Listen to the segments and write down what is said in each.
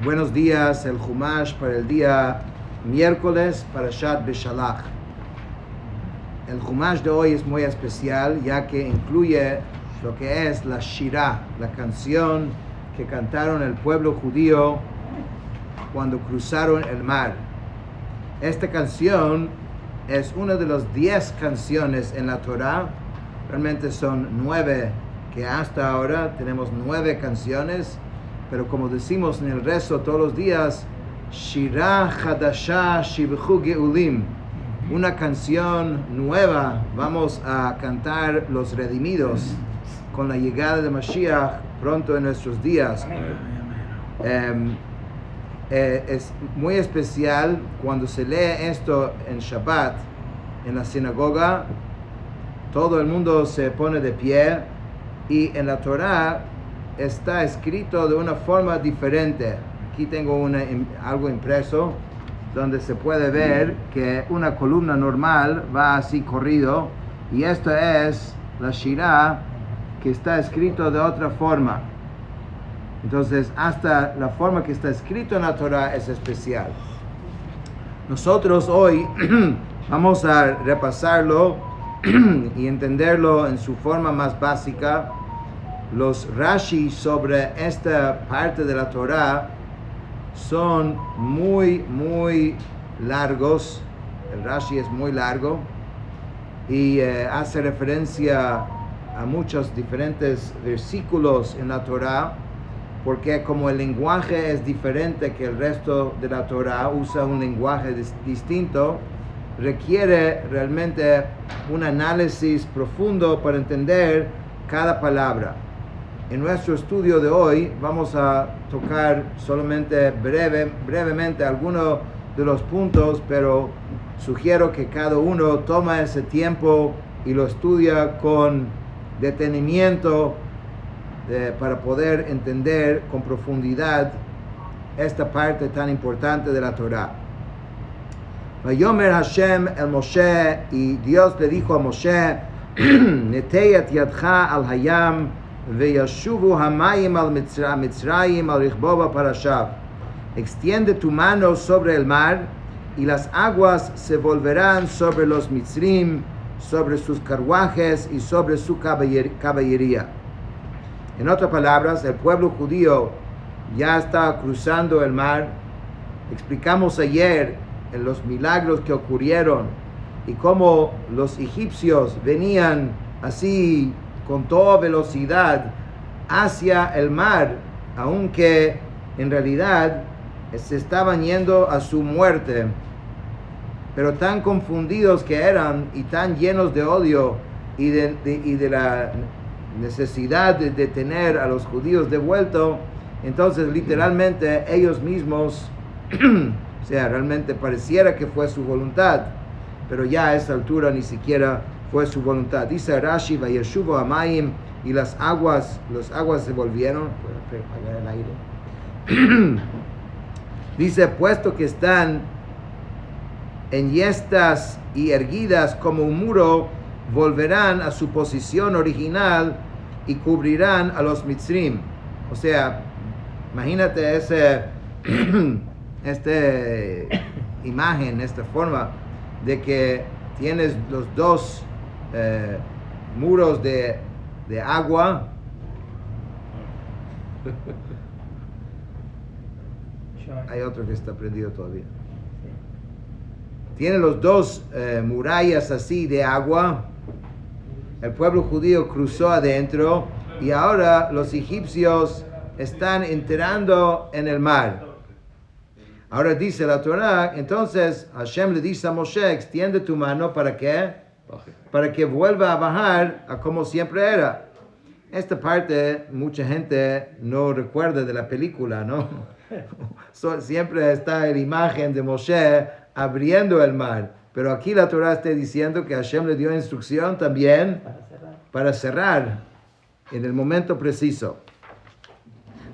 Buenos días, el Humash para el día miércoles, Parashat Beshalach. El Humash de hoy es muy especial ya que incluye lo que es la Shirah, la canción que cantaron el pueblo judío cuando cruzaron el mar. Esta canción es una de las 10 canciones en la Torah. Realmente son 9 que hasta ahora tenemos 9 canciones. Pero como decimos en el rezo todos los días, Shirah Hadashah Shivchu Geulim, una canción nueva vamos a cantar los redimidos con la llegada de Mashiach pronto en nuestros días. Es muy especial cuando se lee esto en Shabbat, en la sinagoga, todo el mundo se pone de pie y en la Torah está escrito de una forma diferente. Aquí tengo algo impreso donde se puede ver que una columna normal va así corrido y esto es la Shirah que está escrito de otra forma. Entonces hasta la forma que está escrito en la Torah es especial. Nosotros hoy vamos a repasarlo y entenderlo en su forma más básica. Los Rashi sobre esta parte de la Torah son muy largos. El Rashi es muy largo y hace referencia a muchos diferentes versículos en la Torah, porque como el lenguaje es diferente que el resto de la Torah, usa un lenguaje distinto, requiere realmente un análisis profundo para entender cada palabra. En nuestro estudio de hoy vamos a tocar solamente brevemente algunos de los puntos, pero sugiero que cada uno toma ese tiempo y lo estudia con detenimiento para poder entender con profundidad esta parte tan importante de la Torah. Vayomer Hashem el Moshe, y Dios le dijo a Moshe, Neteyat yadcha al hayam Veyashuvu hamayim al Mitzrayim al Richbova Parashav. Extiende tu mano sobre el mar y las aguas se volverán sobre los Mitzrim, sobre sus carruajes y sobre su caballería. En otras palabras, el pueblo judío ya está cruzando el mar. Explicamos ayer en los milagros que ocurrieron y cómo los egipcios venían así con toda velocidad hacia el mar, aunque en realidad se estaban yendo a su muerte, pero tan confundidos que eran y tan llenos de odio y de la necesidad de tener a los judíos de vuelta, entonces literalmente ellos mismos, o sea, realmente pareciera que fue su voluntad, pero ya a esa altura ni siquiera fue su voluntad. Dice Rashi, Vayeshuvu hamayim, y las aguas se volvieron. ¿Puedo apagar el aire? Dice, puesto que están enhiestas y erguidas como un muro, volverán a su posición original y cubrirán a los Mitzrim. O sea, imagínate esta imagen, esta forma de que tienes los dos muros de agua. Hay otro que está prendido todavía. Tiene los dos murallas así de agua. El pueblo judío cruzó adentro y ahora los egipcios están entrando en el mar. Ahora dice la Torah, entonces Hashem le dice a Moshe, extiende tu mano ¿para qué? Para que vuelva a bajar a como siempre era. Esta parte mucha gente no recuerda de la película, ¿no? Siempre está la imagen de Moshe abriendo el mar, pero aquí la Torah está diciendo que Hashem le dio instrucción también para cerrar en el momento preciso.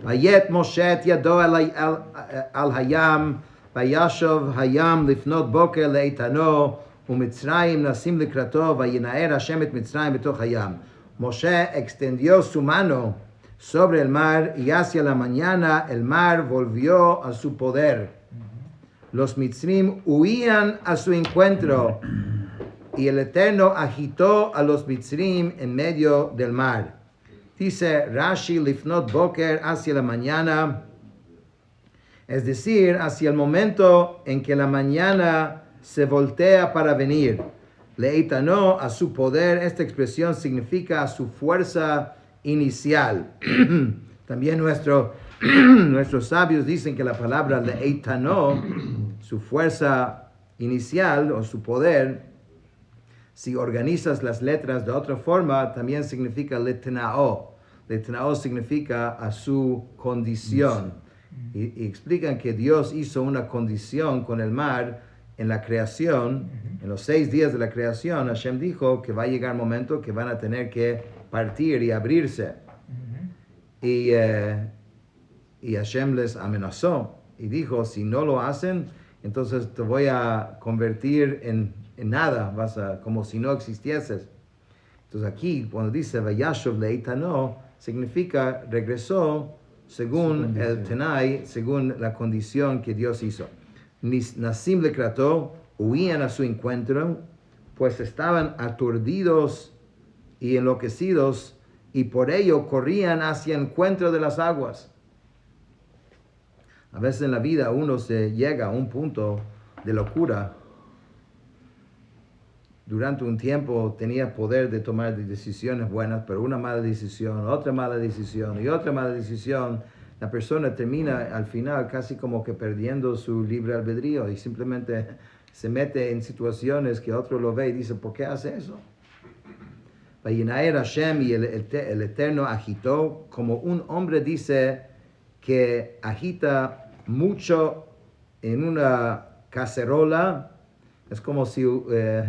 Vayet Moshe et yado al hayam, vayashov hayam lifnot boker leitano, umitzrayim nasim likrato, vayinaer Hashem et Mitzrayim betoch hayam. Moshe extendió su mano sobre el mar, y hacia la mañana el mar volvió a su poder. Los Mitzrim huían a su encuentro, y el Eterno agitó a los Mitzrim en medio del mar. Dice Rashi, Lifnot Boker, hacia la mañana, es decir, hacia el momento en que la mañana se voltea para venir. Leitano, a su poder, esta expresión significa a su fuerza inicial. También nuestros sabios dicen que la palabra leitano, su fuerza inicial o su poder, si organizas las letras de otra forma, también significa letnao. Letnao significa a su condición. Y explican que Dios hizo una condición con el mar en la creación. En los 6 días de la creación, Hashem dijo que va a llegar un momento que van a tener que partir y abrirse. Y Hashem les amenazó y dijo, si no lo hacen, entonces te voy a convertir en nada, como si no existieses. Entonces aquí, cuando dice Vayashov leitano, significa regresó según el Tenai, según la condición que Dios hizo. Nasim le trató, huían a su encuentro, pues estaban aturdidos y enloquecidos, y por ello corrían hacia el encuentro de las aguas. A veces en la vida uno se llega a un punto de locura. Durante un tiempo tenía poder de tomar decisiones buenas, pero una mala decisión, otra mala decisión y otra mala decisión, la persona termina al final casi como que perdiendo su libre albedrío y simplemente se mete en situaciones que otro lo ve y dice, ¿por qué hace eso? Vayinaer Hashem, y el Eterno agitó, como un hombre dice que agita mucho en una cacerola. Es como si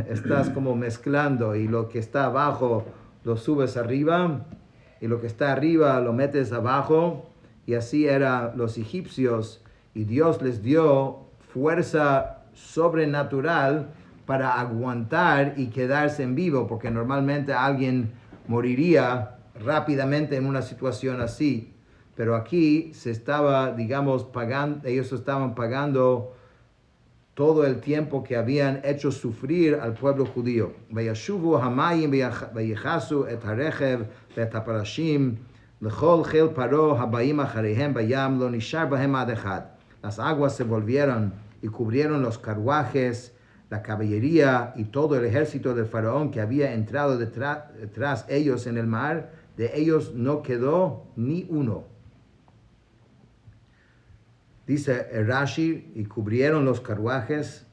estás como mezclando y lo que está abajo lo subes arriba y lo que está arriba lo metes abajo, y así eran los egipcios, y Dios les dio fuerza sobrenatural para aguantar y quedarse en vivo, porque normalmente alguien moriría rápidamente en una situación así, pero aquí se estaba, digamos, pagando, ellos estaban pagando todo el tiempo que habían hecho sufrir al pueblo judío. Vayashuvu hamayim vayechasu et harechev et haparashim lechol chel paro habayim acharehem bayam lo nishar bahem ad echad. Las aguas se volvieron y cubrieron los carruajes, la caballería y todo el ejército del faraón que había entrado detrás ellos en el mar. De ellos no quedó ni uno. Dice Rashi, y cubrieron los carruajes.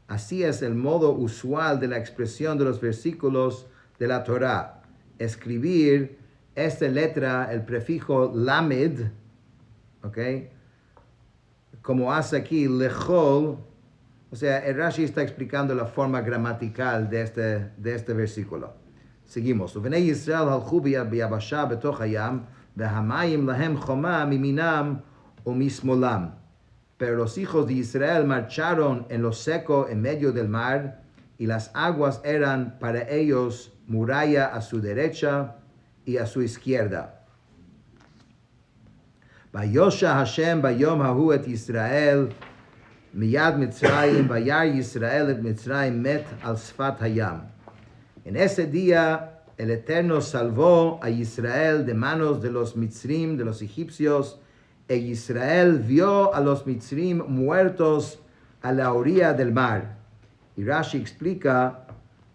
Así es el modo usual de la expresión de los versículos de la Torá. Escribir esta letra, el prefijo lamed, ¿ok? Como hace aquí lechol. O sea, el Rashi está explicando la forma gramatical de este versículo. Seguimos. Uvenei Yisrael halchu biyabasha betoch hayam, vehamayim lahem choma miminam umismolam. Pero los hijos de Israel marcharon en lo seco en medio del mar, y las aguas eran para ellos muralla a su derecha y a su izquierda. Vayosha Hashem bayom hahu et Israel miyad Mitzrayim, vayar Yisrael et Mitzrayim met al sfat hayam. En ese día el Eterno salvó a Israel de manos de los Mitzrim, de los egipcios, e Israel vio a los Mitzrim muertos a la orilla del mar. Y Rashi explica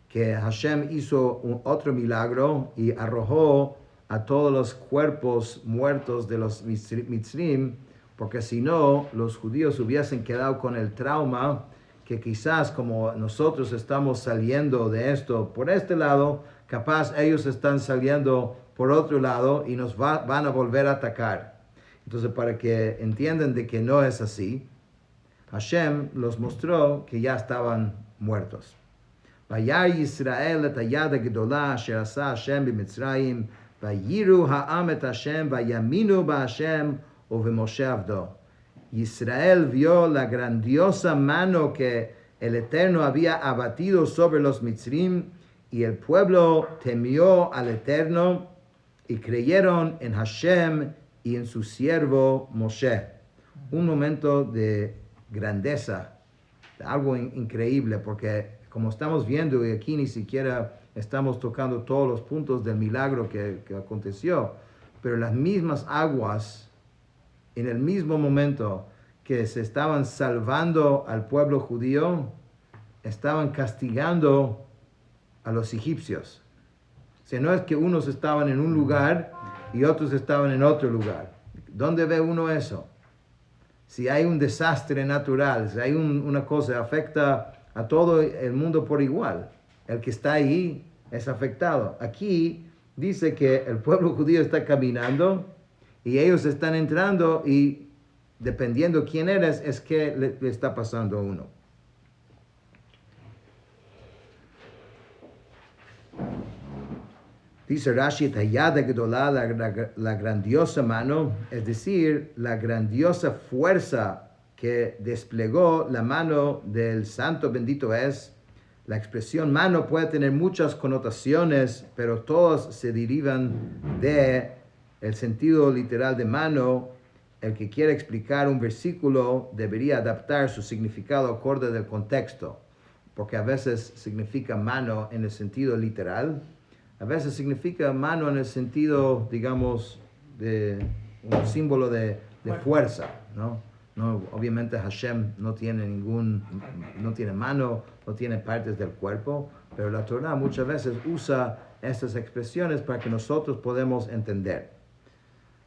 que Hashem hizo otro milagro y arrojó a todos los cuerpos muertos de los Mitzrim, porque si no, los judíos hubiesen quedado con el trauma que quizás como nosotros estamos saliendo de esto por este lado, capaz ellos están saliendo por otro lado y nos van a volver a atacar. Entonces, para que entiendan de que no es así, Hashem los mostró que ya estaban muertos. Vayar Yisrael et hayad hagdola asher asa Hashem b'Mitzrayim, vayiru ha'am et Hashem, vayaminu ba'Hashem u'b'Moshe avdo. Israel vio la grandiosa mano que el Eterno había abatido sobre los Mitzrim, y el pueblo temió al Eterno y creyeron en Hashem y en su siervo Moshe. Un momento de grandeza, de algo increíble, porque como estamos viendo, y aquí ni siquiera estamos tocando todos los puntos del milagro que aconteció, pero las mismas aguas, en el mismo momento que se estaban salvando al pueblo judío, estaban castigando a los egipcios. O sea, no es que unos estaban en un lugar y otros estaban en otro lugar. ¿Dónde ve uno eso? Si hay un desastre natural, si hay una cosa, afecta a todo el mundo por igual. El que está ahí es afectado. Aquí dice que el pueblo judío está caminando y ellos están entrando y dependiendo quién eres, es que le está pasando a uno. Dice Rashi, la grandiosa mano, es decir, la grandiosa fuerza que desplegó la mano del santo bendito es. La expresión mano puede tener muchas connotaciones, pero todas se derivan de el sentido literal de mano. El que quiere explicar un versículo debería adaptar su significado acorde del contexto, porque a veces significa mano en el sentido literal, a veces significa mano en el sentido, digamos, de un símbolo de fuerza, ¿no? No, obviamente Hashem no tiene mano, no tiene partes del cuerpo, pero la Torah muchas veces usa estas expresiones para que nosotros podamos entender.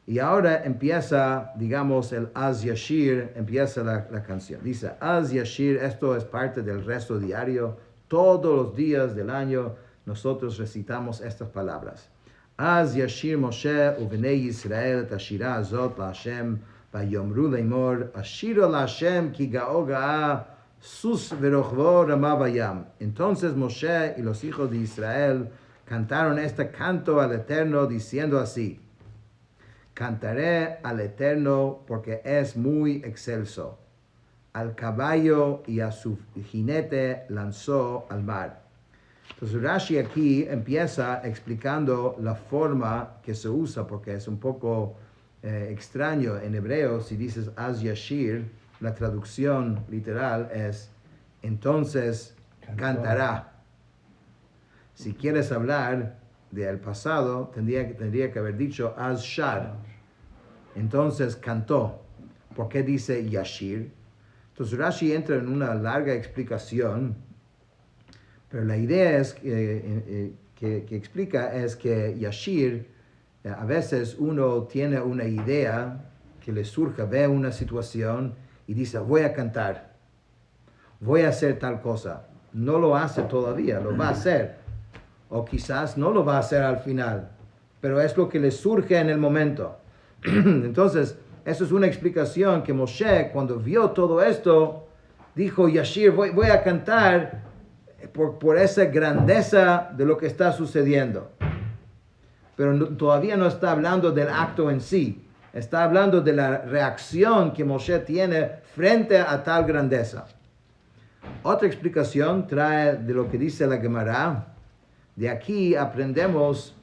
Y ahora empieza, digamos, el Az Yashir, empieza la canción. Dice, Az Yashir, esto es parte del resto diario, todos los días del año nosotros recitamos estas palabras. Az Yashir Moshe uvenei Yisrael et hashira azot LaHashem vayomru leimor ashiro LaHashem ki ga'o ga'a sus verochvo rama vayam. Entonces Moshe y los hijos de Israel cantaron este canto al Eterno diciendo así: Cantaré al Eterno porque es muy excelso. Al caballo y a su jinete lanzó al mar. Entonces Rashi aquí empieza explicando la forma que se usa, porque es un poco extraño en hebreo. Si dices Az Yashir, la traducción literal es entonces cantará. Si quieres hablar del pasado, tendría que haber dicho Az Shar. Entonces cantó. ¿Por qué dice Yashir? Entonces Rashi entra en una larga explicación, pero la idea es que explica es que Yashir, a veces uno tiene una idea que le surge, ve una situación y dice, voy a cantar, voy a hacer tal cosa. No lo hace todavía, lo va a hacer. O quizás no lo va a hacer al final, pero es lo que le surge en el momento. Entonces, eso es una explicación que Moshe, cuando vio todo esto, dijo, Yashir, voy a cantar por esa grandeza de lo que está sucediendo. Pero todavía no está hablando del acto en sí. Está hablando de la reacción que Moshe tiene frente a tal grandeza. Otra explicación trae de lo que dice la Gemara. De aquí aprendemos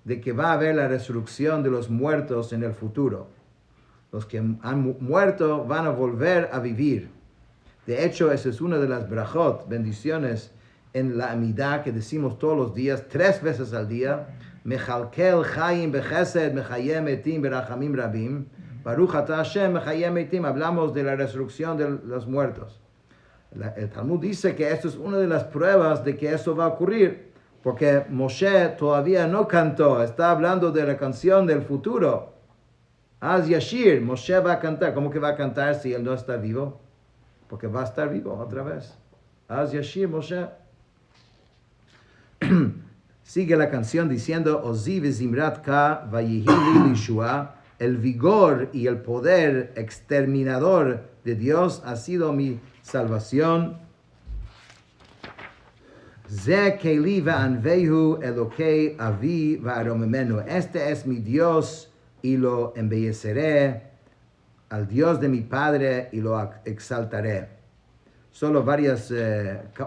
de que va a haber la resurrección de los muertos en el futuro. Los que han muerto van a volver a vivir. De hecho, esa es una de las brajot, bendiciones en la amidad que decimos todos los días, 3 veces al día. Mechalkel chayim bechesed, mechayem etim berachamim rabim. Baruch atah Hashem mechayem etim. Hablamos de la resurrección de los muertos. El Talmud dice que esto es una de las pruebas de que eso va a ocurrir, porque Moshe todavía no cantó, está hablando de la canción del futuro. Az Yashir, Moshe va a cantar. ¿Cómo que va a cantar si él no está vivo? Porque va a estar vivo otra vez. Az Yashir Moshe. Sigue la canción diciendo, Ozi v'zimrat ka vayihi li lishua. El vigor y el poder exterminador de Dios ha sido mi salvación. Ze keli va'anvehu elokei avi va'aromemenu. Este es mi Dios y lo embelleceré, al Dios de mi Padre y lo exaltaré. Solo varios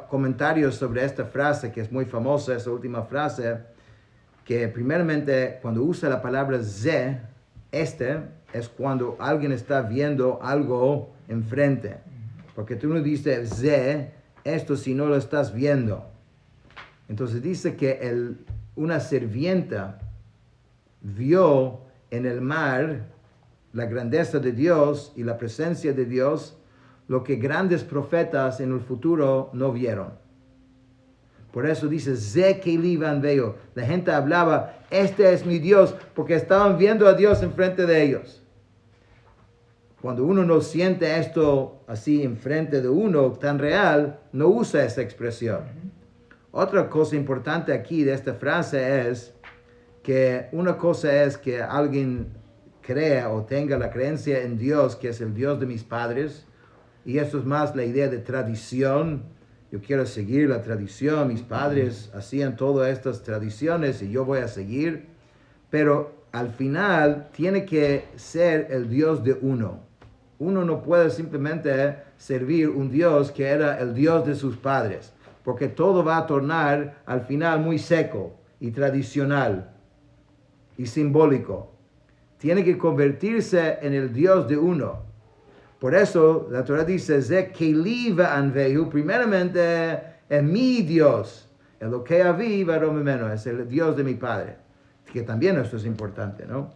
comentarios sobre esta frase que es muy famosa, esa última frase. que primeramente cuando usa la palabra ze, es cuando alguien está viendo algo enfrente. Porque tú no dices ze, esto si no lo estás viendo. Entonces dice que una sirvienta vio en el mar la grandeza de Dios y la presencia de Dios, lo que grandes profetas en el futuro no vieron. Por eso dice, Ze Keli Van Veo. La gente hablaba, este es mi Dios, porque estaban viendo a Dios enfrente de ellos. Cuando uno no siente esto así enfrente de uno, tan real, no usa esa expresión. Otra cosa importante aquí de esta frase es que una cosa es que alguien crea o tenga la creencia en Dios, que es el Dios de mis padres, y eso es más la idea de tradición. Yo quiero seguir la tradición, mis padres hacían todas estas tradiciones y yo voy a seguir, pero al final tiene que ser el Dios de uno. Uno no puede simplemente servir un Dios que era el Dios de sus padres, porque todo va a tornar al final muy seco y tradicional y simbólico. Tiene que convertirse en el Dios de uno. Por eso la Torah dice, Ze Keli Va'anvehu, primeramente es mi Dios, el que avi varomemeno, es el Dios de mi padre. Que también esto es importante, ¿no?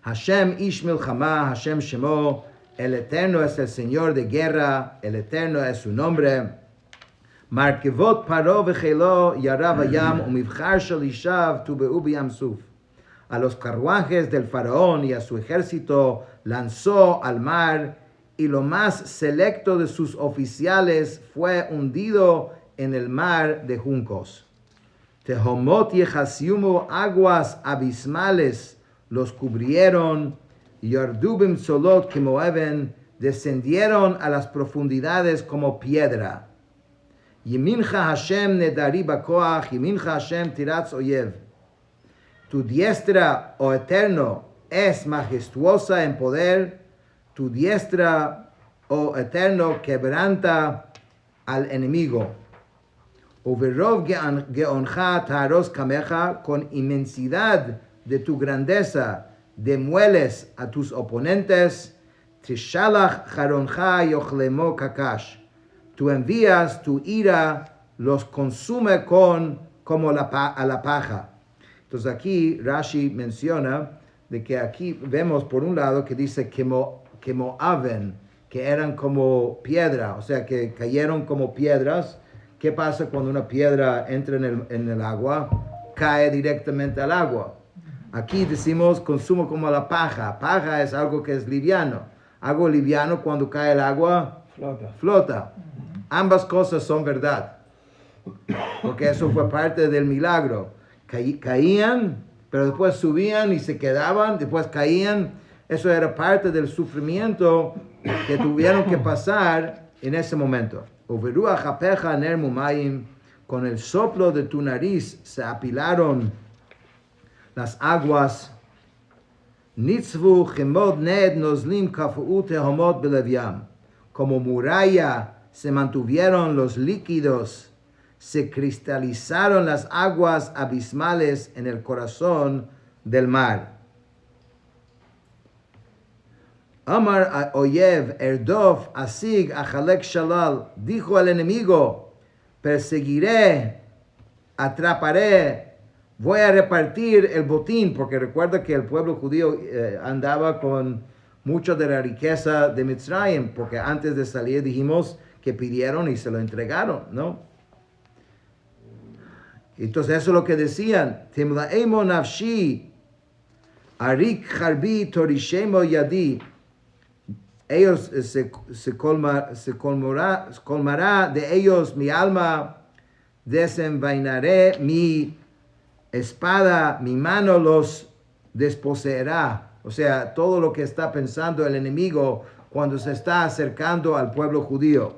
Hashem Ish Milchama, Hashem Shemo, el Eterno es el Señor de guerra, el Eterno es su nombre. Markevot Paro Vechelo Yara Vayam Umivchar Shel Ishav Tubeu B'Yam Suf. A los carruajes del faraón y a su ejército lanzó al mar, y lo más selecto de sus oficiales fue hundido en el mar de juncos. Tehomot Yechasiumu, aguas abismales los cubrieron, Yardubim Solot como Even, descendieron a las profundidades como piedra. Yemincha Hashem nedari bakoach, Yemincha Hashem tiratz oyev. Tu diestra, oh Eterno, es majestuosa en poder. Tu diestra, oh Eterno, quebranta al enemigo. Uverov geoncha taros kameja, con inmensidad de tu grandeza, demueles a tus oponentes. Tishalach charoncha yochlemo kakash. Tú envías tu ira, los consume como a la paja. Entonces aquí Rashi menciona de que aquí vemos por un lado que dice que Moaven, que eran como piedra, o sea que cayeron como piedras. ¿Qué pasa cuando una piedra entra en el agua? Cae directamente al agua. Aquí decimos consumo como la paja. Paja es algo que es liviano. Algo liviano cuando cae el agua flota. Ambas cosas son verdad, porque eso fue parte del milagro. Caían, pero después subían y se quedaban, después caían. Eso era parte del sufrimiento que tuvieron que pasar en ese momento. Con el soplo de tu nariz se apilaron las aguas. Nitzvu chemod ned nozlim kafu tehomot beleviam. Como muralla se mantuvieron los líquidos, se cristalizaron las aguas abismales en el corazón del mar. Amar Oyev Erdov Asig Achalek Shalal, dijo al enemigo, perseguiré, atraparé, voy a repartir el botín, porque recuerda que el pueblo judío andaba con mucho de la riqueza de Mitzrayim, porque antes de salir dijimos que pidieron y se lo entregaron, ¿no? Entonces eso es lo que decían. Timlaemo nafshi, arik harbi torishemo yadi. Ellos se colmará de ellos mi alma, desenvainaré mi espada, mi mano los desposeerá. O sea, todo lo que está pensando el enemigo cuando se está acercando al pueblo judío.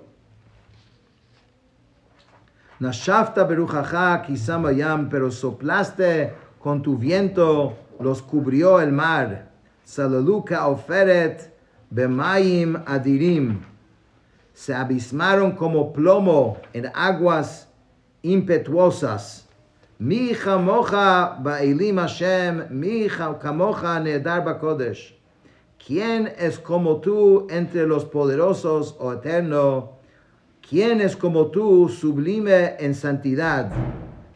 Nashafta beruchacha kisama yam, pero soplaste con tu viento, los cubrió el mar. Salaluka oferet bemayim adirim. Se abismaron como plomo en aguas impetuosas. Mi chamocha ba'elim Hashem, mi chamocha ne'edar ba'kodesh. ¿Quién es como tú entre los poderosos, oh eterno? ¿Quién es como tú, sublime en santidad?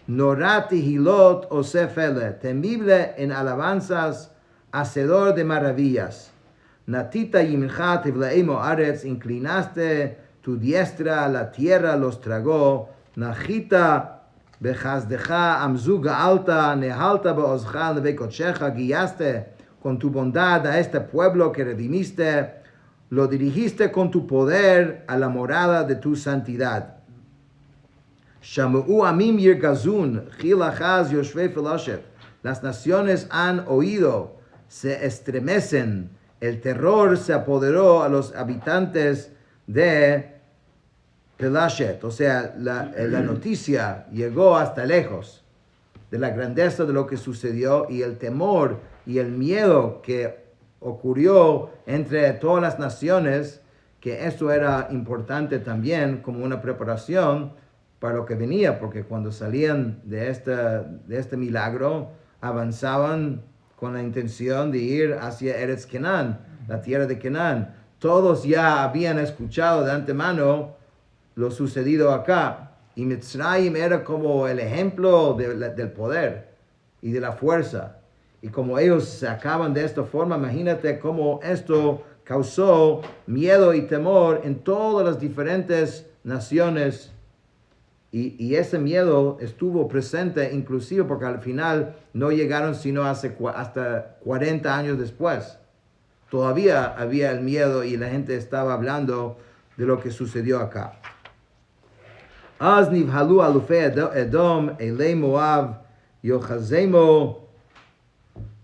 Norati hilot o sefele, temible en alabanzas, hacedor de maravillas. Natita yimcha tivlaimo aretz, inclinaste tu diestra, la tierra los tragó. Najita bechazdecha amzuga alta, nehalta beozcha levekochecha, guiaste con tu bondad a este pueblo que redimiste, lo dirigiste con tu poder a la morada de tu santidad. Shamu'u amim yirgazun, chilachaz yoshvei felashet. Las naciones han oído, se estremecen, el terror se apoderó a los habitantes de Pelashet, o sea, la noticia llegó hasta lejos de la grandeza de lo que sucedió y el temor y el miedo que ocurrió entre todas las naciones, que esto era importante también como una preparación para lo que venía, porque cuando salían de este milagro, avanzaban con la intención de ir hacia Eretz Kenán, la tierra de Kenán. Todos ya habían escuchado de antemano lo sucedido acá, y Mitzrayim era como el ejemplo del poder y de la fuerza. Y como ellos se acaban de esta forma, imagínate cómo esto causó miedo y temor en todas las diferentes naciones. Y ese miedo estuvo presente inclusive porque al final no llegaron sino hasta 40 años después. Todavía había el miedo y la gente estaba hablando de lo que sucedió acá. Az nivhalu alufei Edom elei Moab yochazemo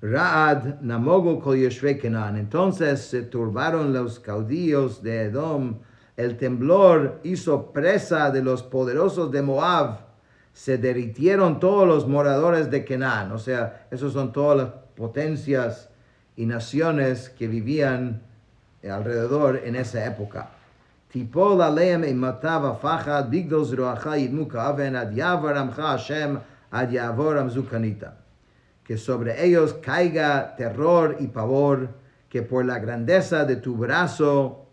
Ra'ad namogu kol yoshvei Kenan. Entonces se turbaron los caudillos de Edom. El temblor hizo presa de los poderosos de Moab. Se derritieron todos los moradores de Kenan. O sea, esos son todas las potencias y naciones que vivían alrededor en esa época. Tipol aleim imatav afachad bigdol zroacha yidmu ka'aven ad yavar amcha Hashem ad yavor amzukanita. Que sobre ellos caiga terror y pavor, que por la grandeza de tu brazo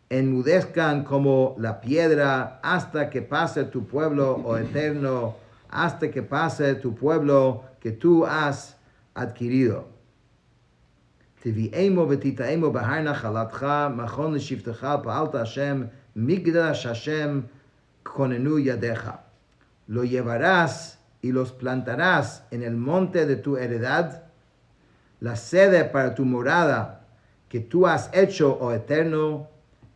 enmudezcan como la piedra hasta que pase tu pueblo, oh eterno, hasta que pase tu pueblo que tú has adquirido. Tivi'emo v'tita'emo b'har nachalatcha, machon l'shivtecha, pa'alta Hashem, migdash Hashem, konenu yadecha. Lo llevarás y los plantarás en el monte de tu heredad, la sede para tu morada que tú has hecho, oh eterno,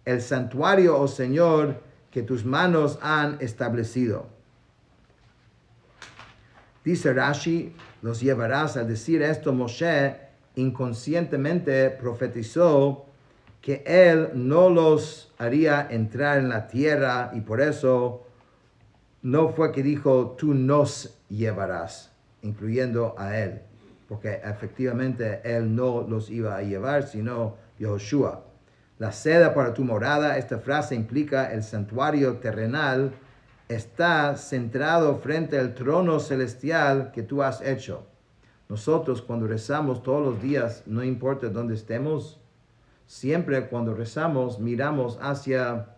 el santuario, oh Señor, que tus manos han establecido. Dice Rashi, los llevarás. Al decir esto, Moshe inconscientemente profetizó que él no los haría entrar en la tierra y por eso no fue que dijo, tú nos llevarás, incluyendo a él, porque efectivamente él no los iba a llevar, sino Yehoshua. La sede para tu morada, esta frase implica el santuario terrenal, está centrado frente al trono celestial que tú has hecho. Nosotros cuando rezamos todos los días, no importa dónde estemos, siempre cuando rezamos miramos hacia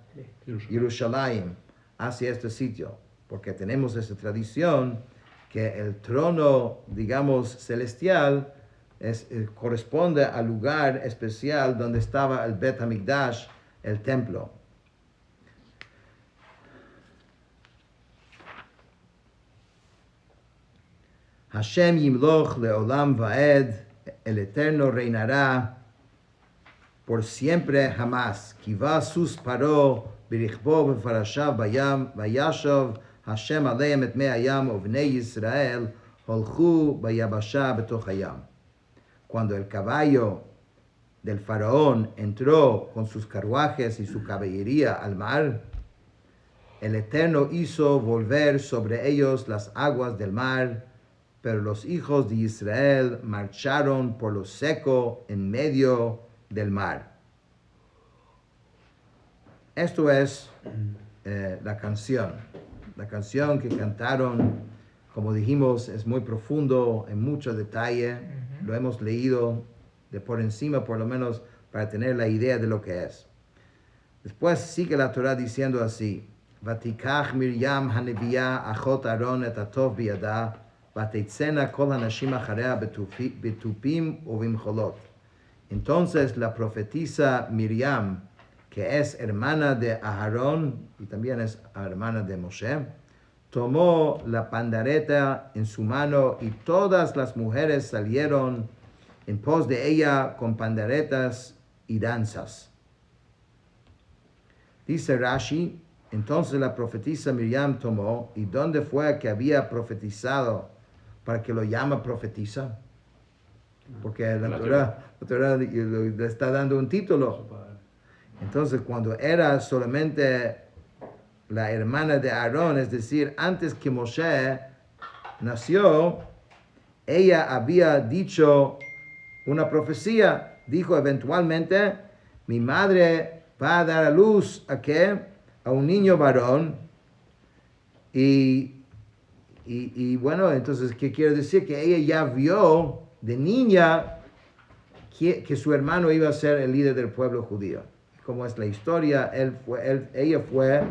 Jerusalén, hacia este sitio, porque tenemos esa tradición que el trono, digamos, celestial corresponde al lugar especial donde estaba el Bet HaMikdash, el templo. Hashem yimloch leolam vaed, el Eterno reinará por siempre jamás. Kiva sus paró, birichbo befarashav bayam, vayashov Hashem aleim et mei hayam uvnei Yisrael, holchu bayabasha betoch hayam. Cuando el caballo del faraón entró con sus carruajes y su caballería al mar, el Eterno hizo volver sobre ellos las aguas del mar, pero los hijos de Israel marcharon por lo seco en medio del mar. Esto es la canción que cantaron Como dijimos, es muy profundo, en mucho detalle. Lo hemos leído de por encima, por lo menos, para tener la idea de lo que es. Después sigue la Torah diciendo así: Vatikach Miriam hanevia achot Aaron et atov biyada, vateitzena kol hanashim acharea betupim uvimcholot. Entonces la profetisa Miriam, que es hermana de Aarón y también es hermana de Moshe, tomó la pandereta en su mano y todas las mujeres salieron en pos de ella con panderetas y danzas. Dice Rashi, entonces la profetisa Miriam tomó, ¿y dónde fue que había profetizado para que lo llama profetisa? Porque la Torah le está dando un título. Entonces, cuando era solamente la hermana de Aarón, es decir, antes que Moshe nació, ella había dicho una profecía. Dijo eventualmente, mi madre va a dar a luz ¿a qué? A un niño varón. Y bueno, entonces, ¿qué quiere decir? Que ella ya vio de niña que su hermano iba a ser el líder del pueblo judío. Como es la historia, ella fue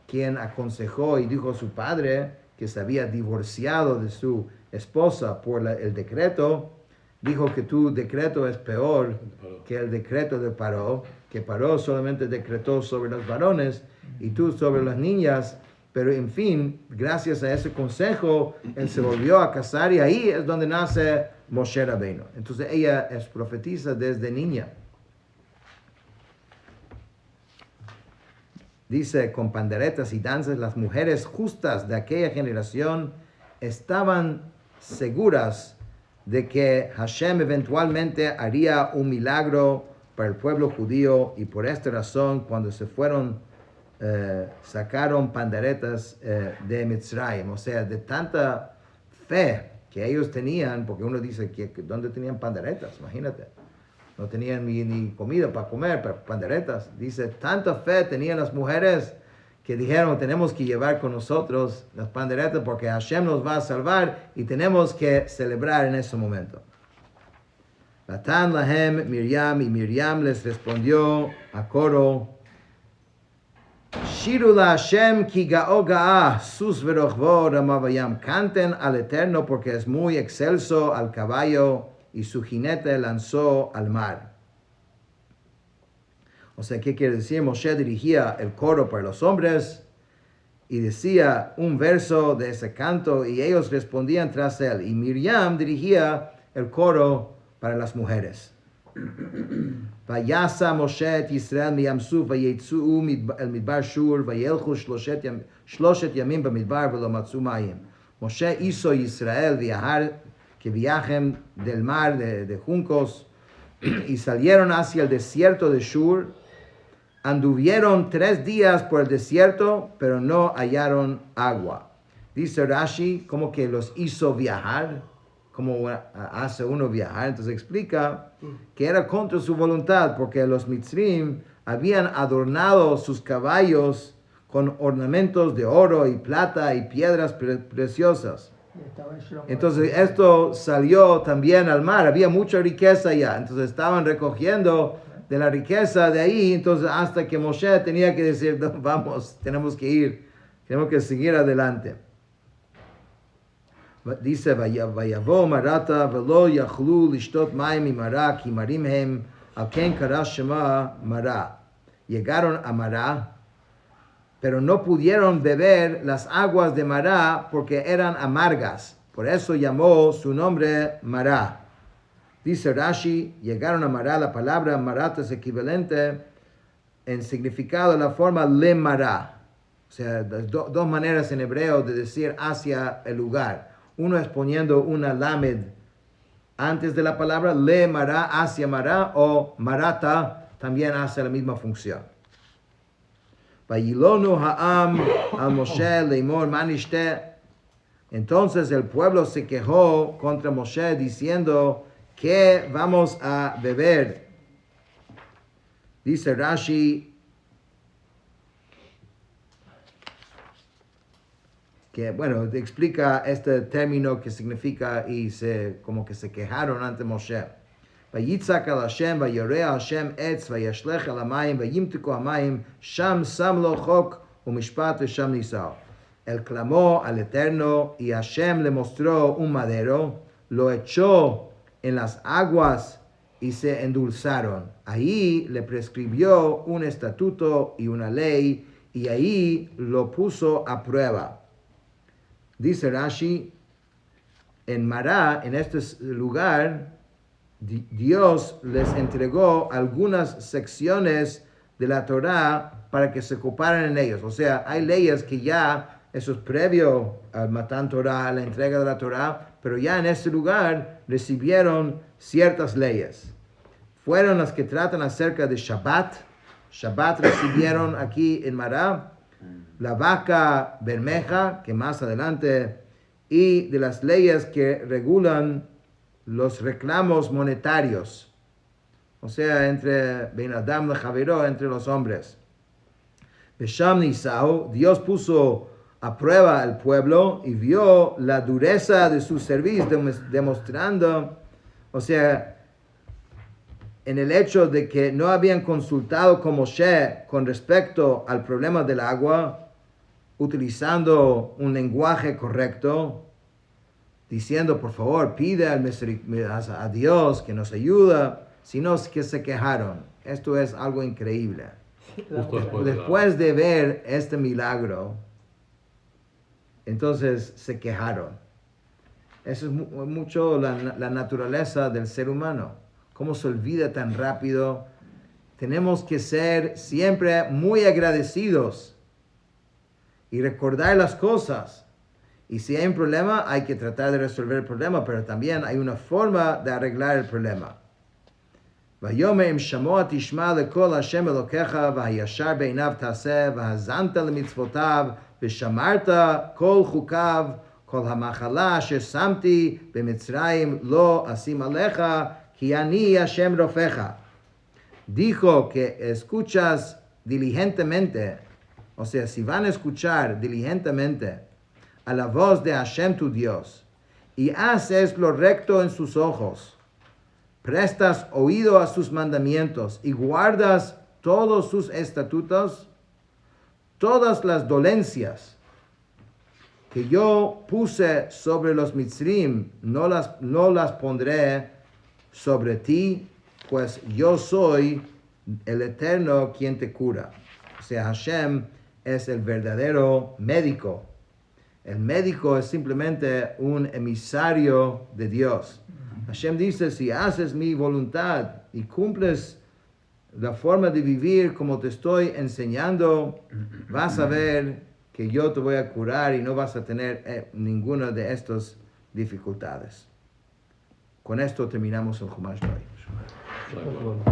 quien aconsejó y dijo a su padre que se había divorciado de su esposa por el decreto. Dijo que tu decreto es peor que el decreto de Paró, que Paró solamente decretó sobre los varones y tú sobre las niñas. Pero en fin, gracias a ese consejo, él se volvió a casar y ahí es donde nace Moshe Rabbeinu. Entonces ella es profetisa desde niña. Dice, con panderetas y danzas, las mujeres justas de aquella generación estaban seguras de que Hashem eventualmente haría un milagro para el pueblo judío y por esta razón cuando se fueron sacaron panderetas de Mitzrayim, o sea, de tanta fe que ellos tenían, porque uno dice que ¿dónde tenían panderetas? Imagínate, no tenían ni comida para comer, pero panderetas. Dice, tanta fe tenían las mujeres que dijeron, tenemos que llevar con nosotros las panderetas porque Hashem nos va a salvar y tenemos que celebrar en ese momento. Natan lahem Miriam, y Miriam les respondió a coro, Shiru la Hashem ki ga'o ga'ah, sus verochvo ramavayam. Canten al Eterno porque es muy excelso al caballo y su jinete lanzó al mar. O sea, ¿qué quiere decir? Moshe dirigía el coro para los hombres y decía un verso de ese canto y ellos respondían tras él. Y Miriam dirigía el coro para las mujeres. Vayasa Moshe et Yisrael miyam suf vayetzu el midbar shur vayelchu shloshet yamim bamidbar velo matzu mayim. Moshe hizo Israel viajar, que viajen del mar de juncos y salieron hacia el desierto de Shur. Anduvieron 3 días por el desierto, pero no hallaron agua. Dice Rashi, como que los hizo viajar, como hace uno viajar. Entonces explica que era contra su voluntad, porque los Mitzrim habían adornado sus caballos con ornamentos de oro y plata y piedras preciosas. Entonces esto salió también al mar, había mucha riqueza allá. Entonces estaban recogiendo de la riqueza de ahí, entonces hasta que Moshe tenía que decir, no, vamos, tenemos que ir, tenemos que seguir adelante. Dice, Vayavo marata velo yachlu lishtot mayim imara ki marim hem al ken kara shema mara. Llegaron a Mará, pero no pudieron beber las aguas de Mará porque eran amargas. Por eso llamó su nombre Mará. Dice Rashi, llegaron a Mará, la palabra Marat es equivalente en significado a la forma le Mará. O sea, dos maneras en hebreo de decir hacia el lugar. Uno es poniendo una lamed antes de la palabra le Mará, hacia Mará, o Marata también hace la misma función. Vayilonu ha'am al Moshe leimor manishte. Entonces el pueblo se quejó contra Moshe diciendo, ¿qué vamos a beber? Dice Rashi que, bueno, explica este término que significa como que se quejaron ante Moshe. ויצעק על השם, וירא השם עץ, וישלך על המים, וימתקו המים, שם שם לו חוק ומשפט ושם ניסה. Él clamó al Eterno y Hashem le mostró un madero, lo echó en las aguas y se endulzaron. Ahí le prescribió un estatuto y una ley y ahí lo puso a prueba. Dice Rashi, en Mará, en este lugar, Dios les entregó algunas secciones de la Torá para que se ocuparan en ellos. O sea, hay leyes que ya, eso es previo al Matan Torah, a la entrega de la Torá, pero ya en este lugar recibieron ciertas leyes. Fueron las que tratan acerca de Shabbat. Shabbat recibieron aquí en Mará, la vaca bermeja, que más adelante, y de las leyes que regulan los reclamos monetarios, o sea, entre Ben Adam Lejaveró, entre los hombres. Besham Nisau, Dios puso a prueba al pueblo y vio la dureza de su servicio, demostrando, o sea, en el hecho de que no habían consultado con Moshe con respecto al problema del agua, utilizando un lenguaje correcto, diciendo, por favor, pide a Dios que nos ayuda, sino que se quejaron. Esto es algo increíble. Después de ver este milagro, entonces se quejaron. Eso es mucho la naturaleza del ser humano. Cómo se olvida tan rápido. Tenemos que ser siempre muy agradecidos y recordar las cosas. Y si hay un problema, hay que tratar de resolver el problema, pero también hay una forma de arreglar el problema. ויאמר אם שמוע תשמע לקול השם אלוקיך, והישר בעיניו תעשה, והאזנת למצוותיו, ושמרת כל חוקיו, כל המחלה אשר שמתי במצרים לא אשים עליך, כי אני השם רופאך. Dijo que escuchas diligentemente, o sea, si van a escuchar diligentemente a la voz de Hashem tu Dios, y haces lo recto en sus ojos, prestas oído a sus mandamientos y guardas todos sus estatutos, todas las dolencias que yo puse sobre los Mitzrim, no las pondré sobre ti, pues yo soy el Eterno quien te cura. O sea, Hashem es el verdadero médico. El médico es simplemente un emisario de Dios. Hashem dice, si haces mi voluntad y cumples la forma de vivir como te estoy enseñando, vas a ver que yo te voy a curar y no vas a tener ninguna de estas dificultades. Con esto terminamos el Chumash de hoy.